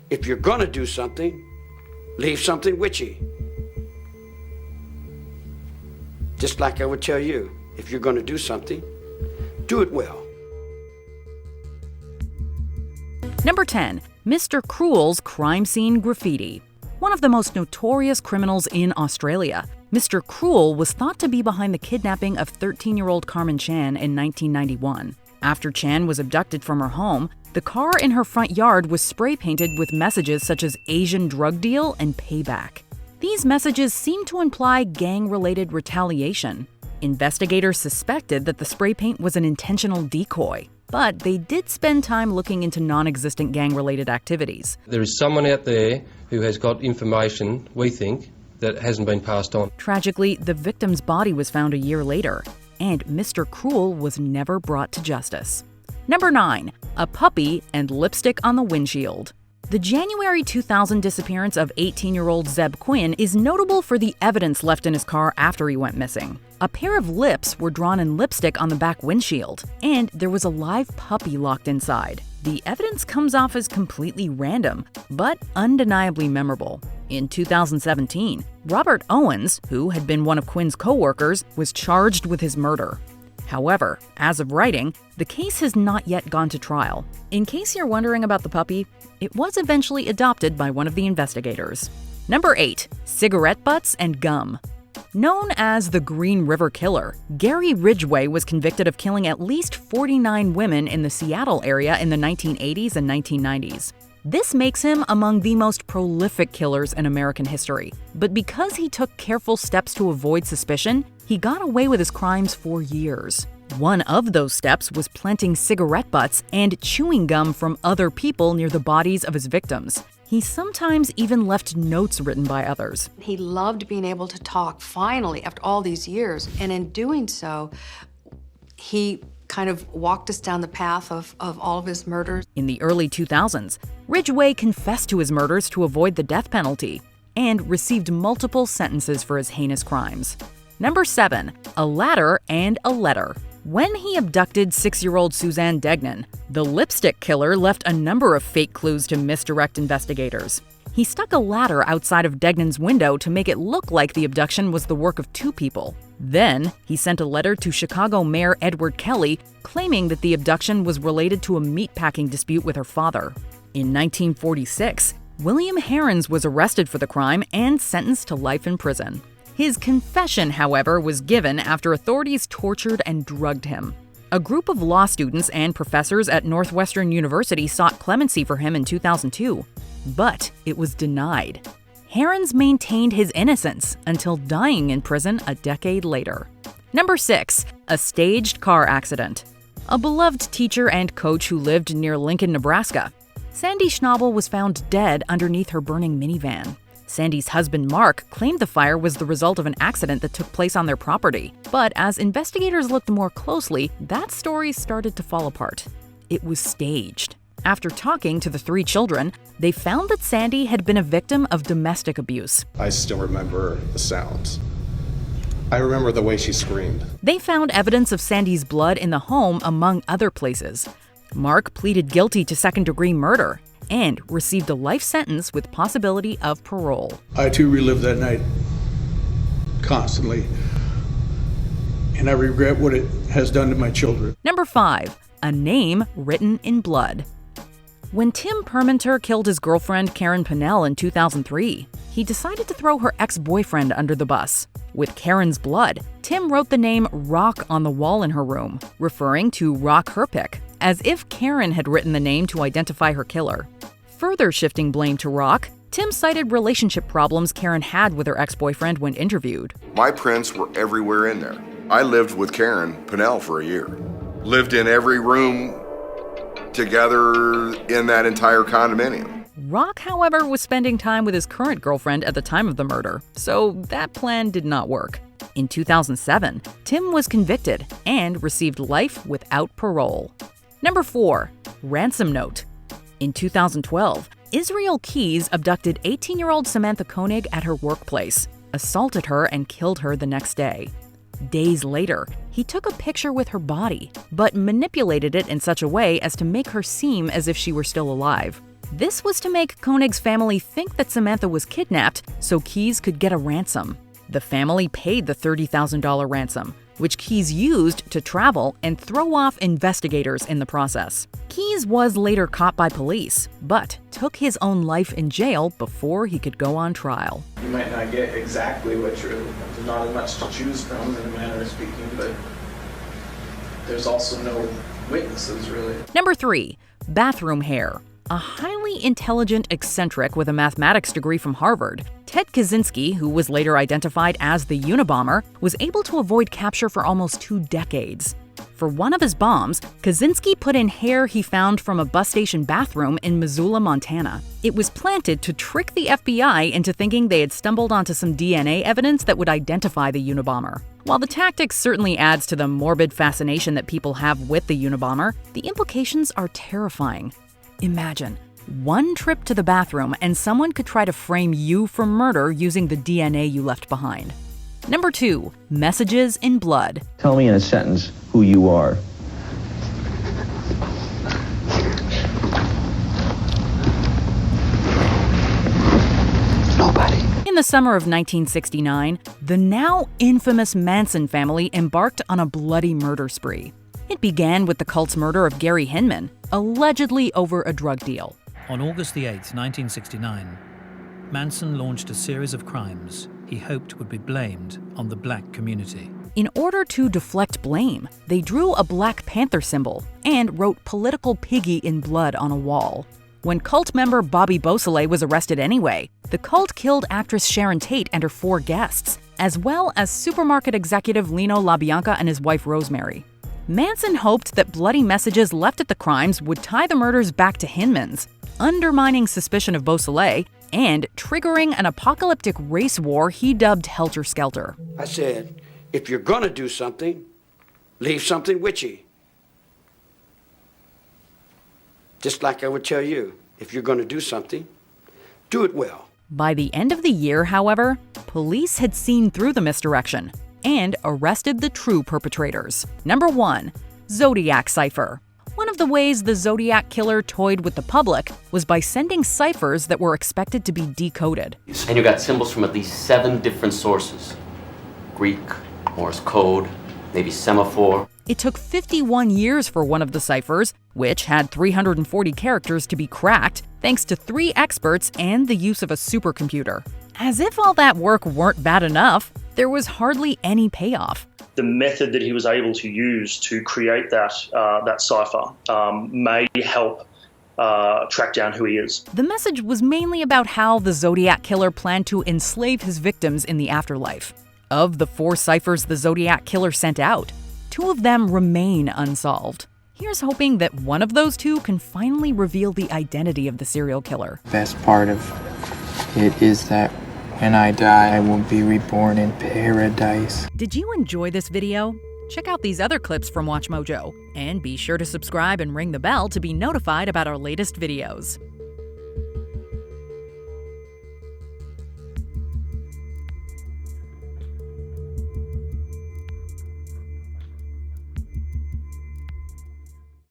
If you're gonna do something, leave something witchy. Just like I would tell you, if you're gonna do something, do it well. Number 10. Mr. Cruel's crime scene graffiti. One of the most notorious criminals in Australia, Mr. Cruel was thought to be behind the kidnapping of 13-year-old Carmen Chan in 1991. After Chan was abducted from her home, the car in her front yard was spray-painted with messages such as Asian drug deal and payback. These messages seemed to imply gang-related retaliation. Investigators suspected that the spray paint was an intentional decoy, but they did spend time looking into non-existent gang-related activities. There is someone out there who has got information, we think, that hasn't been passed on. Tragically, the victim's body was found a year later, and Mr. Cruel was never brought to justice. Number 9. A puppy and lipstick on the windshield. The January 2000 disappearance of 18-year-old Zeb Quinn is notable for the evidence left in his car after he went missing. A pair of lips were drawn in lipstick on the back windshield, and there was a live puppy locked inside. The evidence comes off as completely random, but undeniably memorable. In 2017, Robert Owens, who had been one of Quinn's co-workers, was charged with his murder. However, as of writing, the case has not yet gone to trial. In case you're wondering about the puppy, it was eventually adopted by one of the investigators. Number 8. Cigarette butts and gum. Known as the Green River Killer, Gary Ridgway was convicted of killing at least 49 women in the Seattle area in the 1980s and 1990s. This makes him among the most prolific killers in American history. But because he took careful steps to avoid suspicion, he got away with his crimes for years. One of those steps was planting cigarette butts and chewing gum from other people near the bodies of his victims. He sometimes even left notes written by others. He loved being able to talk, finally, after all these years. And in doing so, he kind of walked us down the path of all of his murders. In the early 2000s, Ridgway confessed to his murders to avoid the death penalty and received multiple sentences for his heinous crimes. Number 7. A ladder and a letter. When he abducted 6-year-old Suzanne Degnan, the lipstick killer left a number of fake clues to misdirect investigators. He stuck a ladder outside of Degnan's window to make it look like the abduction was the work of 2 people. Then, he sent a letter to Chicago Mayor Edward Kelly claiming that the abduction was related to a meatpacking dispute with her father. In 1946, William Herrings was arrested for the crime and sentenced to life in prison. His confession, however, was given after authorities tortured and drugged him. A group of law students and professors at Northwestern University sought clemency for him in 2002, but it was denied. Herrings maintained his innocence until dying in prison a decade later. Number 6. A staged car accident. A beloved teacher and coach who lived near Lincoln, Nebraska, Sandy Schnabel was found dead underneath her burning minivan. Sandy's husband, Mark, claimed the fire was the result of an accident that took place on their property. But as investigators looked more closely, that story started to fall apart. It was staged. After talking to the 3 children, they found that Sandy had been a victim of domestic abuse. I still remember the sounds. I remember the way she screamed. They found evidence of Sandy's blood in the home, among other places. Mark pleaded guilty to second-degree murder and received a life sentence with possibility of parole. I too relive that night constantly, and I regret what it has done to my children. Number 5. A name written in blood. When Tim Permenter killed his girlfriend Karen Pinnell in 2003, he decided to throw her ex-boyfriend under the bus. With Karen's blood, Tim wrote the name Rock on the wall in her room, referring to Rock Herpick, as if Karen had written the name to identify her killer. Further shifting blame to Rock, Tim cited relationship problems Karen had with her ex-boyfriend when interviewed. My prints were everywhere in there. I lived with Karen Pinnell for a year. Lived in every room together in that entire condominium. Rock, however, was spending time with his current girlfriend at the time of the murder, so that plan did not work. In 2007, Tim was convicted and received life without parole. Number 4. Ransom note. In 2012, Israel Keys abducted 18-year-old Samantha Koenig at her workplace, assaulted her, and killed her the next day. Days later, he took a picture with her body, but manipulated it in such a way as to make her seem as if she were still alive. This was to make Koenig's family think that Samantha was kidnapped so Keyes could get a ransom. The family paid the $30,000 ransom, which Keyes used to travel and throw off investigators in the process. Keyes was later caught by police, but took his own life in jail before he could go on trial. You might not get exactly what there's not as much to choose from in a manner of speaking, but there's also no witnesses, really. Number 3. Bathroom hair. A highly intelligent eccentric with a mathematics degree from Harvard, Ted Kaczynski, who was later identified as the Unabomber, was able to avoid capture for almost 2 decades. For one of his bombs, Kaczynski put in hair he found from a bus station bathroom in Missoula, Montana. It was planted to trick the FBI into thinking they had stumbled onto some DNA evidence that would identify the Unabomber. While the tactic certainly adds to the morbid fascination that people have with the Unabomber, the implications are terrifying. Imagine, one trip to the bathroom and someone could try to frame you for murder using the DNA you left behind. Number 2. Messages in blood. Tell me in a sentence who you are. Nobody. In the summer of 1969, the now infamous Manson family embarked on a bloody murder spree. It began with the cult's murder of Gary Hinman, allegedly over a drug deal. On August the 8th, 1969, Manson launched a series of crimes he hoped would be blamed on the black community. In order to deflect blame, they drew a Black Panther symbol and wrote "Political Piggy" in blood on a wall. When cult member Bobby Beausoleil was arrested anyway, the cult killed actress Sharon Tate and her 4 guests, as well as supermarket executive Lino LaBianca and his wife Rosemary. Manson hoped that bloody messages left at the crimes would tie the murders back to Hinman's, undermining suspicion of Beausoleil and triggering an apocalyptic race war he dubbed Helter Skelter. I said, if you're gonna do something, leave something witchy. Just like I would tell you, if you're gonna do something, do it well. By the end of the year, however, police had seen through the misdirection and arrested the true perpetrators. Number 1. Zodiac Cipher. One of the ways the Zodiac Killer toyed with the public was by sending ciphers that were expected to be decoded. And you got symbols from at least 7 different sources. Greek, Morse code, maybe semaphore. It took 51 years for one of the ciphers, which had 340 characters, to be cracked, thanks to 3 experts and the use of a supercomputer. As if all that work weren't bad enough, there was hardly any payoff. The method that he was able to use to create that cipher may help track down who he is. The message was mainly about how the Zodiac Killer planned to enslave his victims in the afterlife. Of the 4 ciphers the Zodiac Killer sent out, 2 of them remain unsolved. Here's hoping that one of those 2 can finally reveal the identity of the serial killer. Best part of it is that when I die, I will be reborn in paradise. Did you enjoy this video? Check out these other clips from WatchMojo, and be sure to subscribe and ring the bell to be notified about our latest videos.